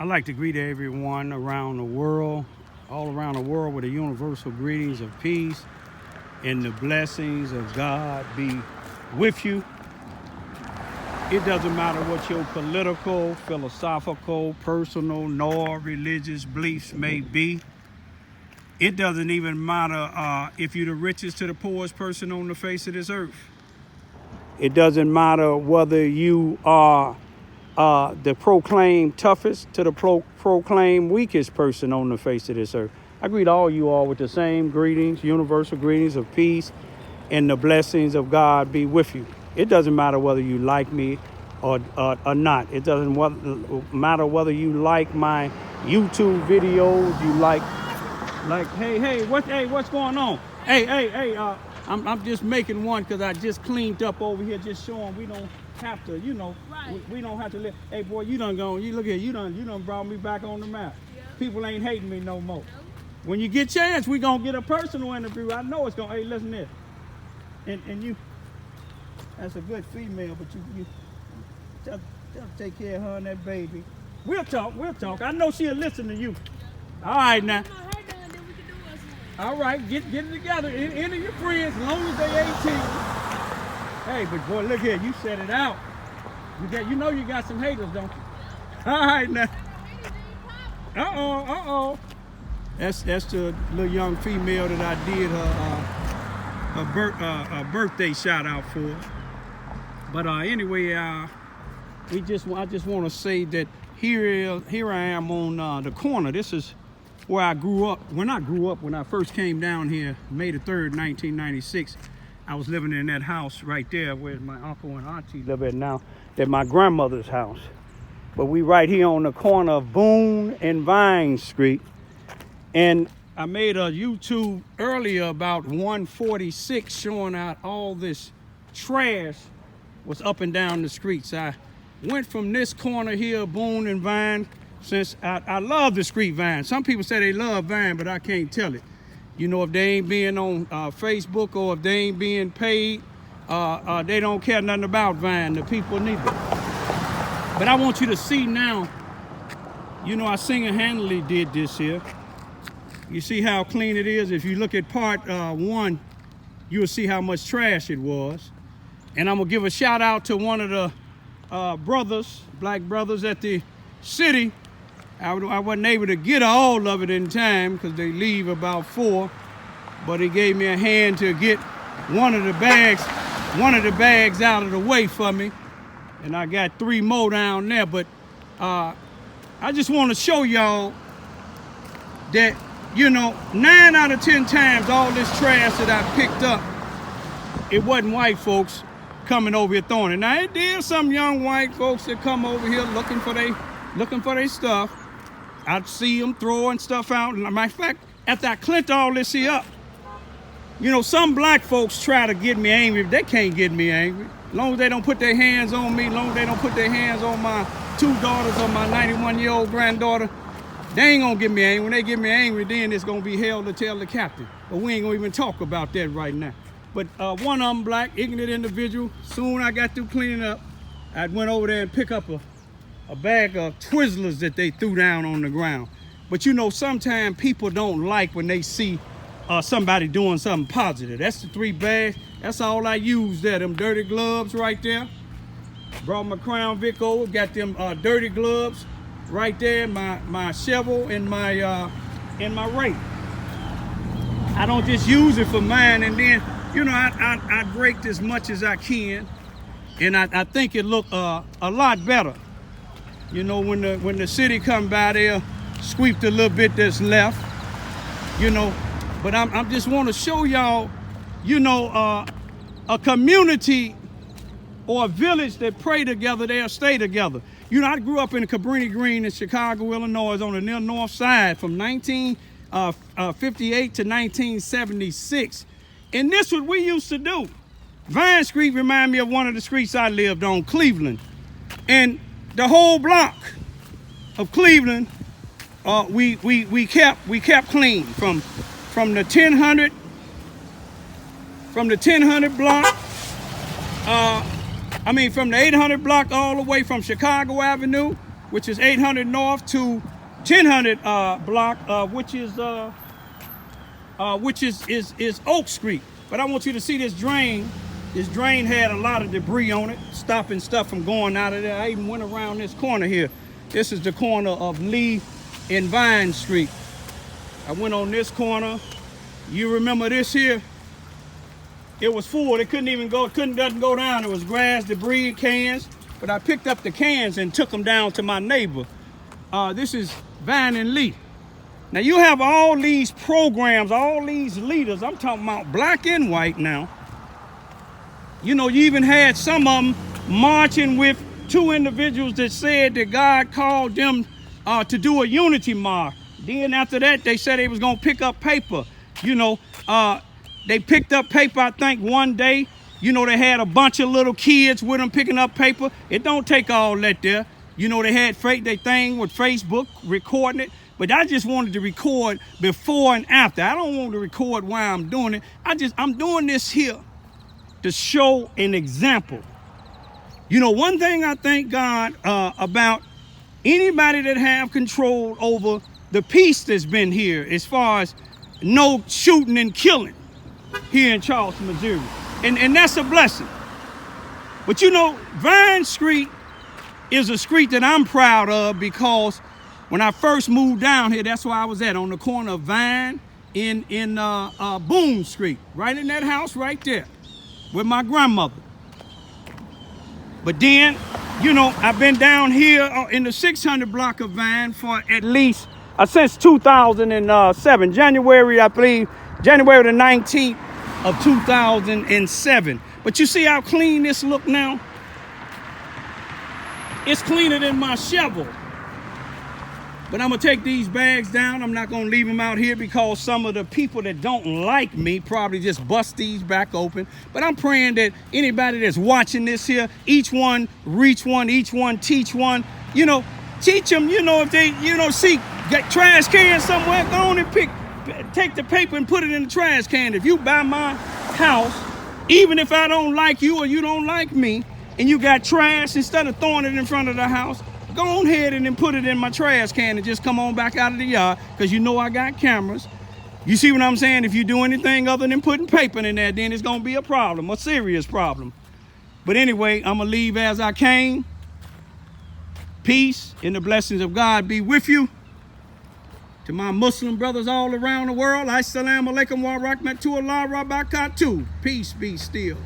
I'd like to greet everyone around the world, all around the world, with the universal greetings of peace and the blessings of God be with you. It doesn't matter what your political, philosophical, personal, nor religious beliefs may be. It doesn't even matter if you're the richest to the poorest person on the face of this earth. It doesn't matter whether you are the proclaimed toughest to the proclaimed weakest person on the face of this earth. I greet all you all with the same greetings, universal greetings of peace, and the blessings of God be with you. It doesn't matter whether you like me or not. It doesn't matter whether you like my YouTube videos. You like, hey, what's going on? Hey, I'm just making one because I just cleaned up over here, just showing we don't have to, right. we don't have to live. Hey, boy, you look here, you done brought me back on the map. Yeah. People ain't hating me no more. No. When you get a chance, we gonna get a personal interview. I know it's gonna, hey, listen this. And you, that's a good female, but you just take care of her and that baby. We'll talk. I know she'll listen to you. Yeah. All right, now. All right, get it together. Any of your friends, as long as they 18. Hey, but boy, look here. You set it out. You know you got some haters, don't you? All right, now. Uh-oh. That's the little young female that I did her birthday shout out for. But anyway, I just want to say that here I am on the corner. This is where I grew up. When I first came down here, May the 3rd, 1996, I was living in that house right there where my uncle and auntie live at now. That's my grandmother's house. But we right here on the corner of Boone and Vine Street. And I made a YouTube earlier about 146 showing out all this trash was up and down the streets. I went from this corner here, Boone and Vine, since I love the street Vine. Some people say they love Vine, but I can't tell it. If they ain't being on Facebook or if they ain't being paid, they don't care nothing about Vine, the people neither. But I want you to see now, I single-handedly did this here. You see how clean it is? If you look at part 1, you'll see how much trash it was. And I'm gonna give a shout out to one of the black brothers at the city. I wasn't able to get all of it in time because they leave about 4, but he gave me a hand to get one of the bags out of the way for me, and I got 3 more down there. But I just want to show y'all that 9 out of 10 times all this trash that I picked up, it wasn't white folks coming over here throwing it. Now it did some young white folks that come over here looking for their stuff. I'd see them throwing stuff out. And matter of fact, after I cleaned all this here up, some black folks try to get me angry. They can't get me angry. As long as they don't put their hands on me, as long as they don't put their hands on my 2 daughters or my 91-year-old granddaughter, they ain't gonna get me angry. When they get me angry, then it's gonna be hell to tell the captain. But we ain't gonna even talk about that right now. But one of them black, ignorant individual, soon I got through cleaning up, I went over there and pick up a bag of Twizzlers that they threw down on the ground. But sometimes people don't like when they see somebody doing something positive. That's the 3 bags. That's all I used there. Them dirty gloves right there. Brought my Crown Vic over, got them dirty gloves right there, my shovel and my rake. I don't just use it for mine, and then I raked as much as I can, and I think it looked a lot better. When the city come by there, sweep the little bit that's left, But I'm just want to show y'all, a community or a village that pray together, they'll stay together. I grew up in Cabrini Green in Chicago, Illinois, on the near north side from 1958 to 1976. And this what we used to do. Vine Street remind me of one of the streets I lived on, Cleveland. And the whole block of Cleveland, we kept clean from the 1000 block. From the 800 block all the way from Chicago Avenue which is 800 North, to 1000 block, which is Oak Street. But I want you to see this drain. This drain had a lot of debris on it, stopping stuff from going out of there. I even went around this corner here. This is the corner of Lee and Vine Street. I went on this corner. You remember this here? It was full. It couldn't go down. It was grass, debris, cans. But I picked up the cans and took them down to my neighbor. This is Vine and Lee. Now you have all these programs, all these leaders. I'm talking about black and white now. You know, you even had some of them marching with two individuals that said that God called them to do a unity march. Then after that, they said they was gonna pick up paper. You know, they picked up paper, I think, one day. You know, they had a bunch of little kids with them picking up paper. It don't take all that there. You know, they had their thing with Facebook, recording it. But I just wanted to record before and after. I don't want to record while I'm doing it. I'm doing this here to show an example. You know, one thing I thank God about anybody that have control over the peace that's been here, as far as no shooting and killing here in Charleston, Missouri. And that's a blessing. But you know, Vine Street is a street that I'm proud of, because when I first moved down here, that's where I was at, on the corner of Vine in Boone Street, right in that house right there with my grandmother. But then, you know, I've been down here in the 600 block of Vine for at least since 2007, January, I believe, January the 19th of 2007. But you see how clean this look now? It's cleaner than my shovel. But I'm gonna take these bags down. I'm not gonna leave them out here, because some of the people that don't like me probably just bust these back open. But I'm praying that anybody that's watching this here, each one reach one, each one teach one. You know, teach them, you know, if they, you know, see, get trash can somewhere, go on and take the paper and put it in the trash can. If you buy my house, even if I don't like you or you don't like me, and you got trash, instead of throwing it in front of the house, go on ahead and then put it in my trash can and just come on back out of the yard, because you know I got cameras. You see what I'm saying? If you do anything other than putting paper in there, then it's gonna be a problem, a serious problem. But anyway, I'm gonna leave as I came. Peace and the blessings of God be with you. To my Muslim brothers all around the world, Assalamu alaikum wa rahmatullahi wa barakatuh. Peace be still.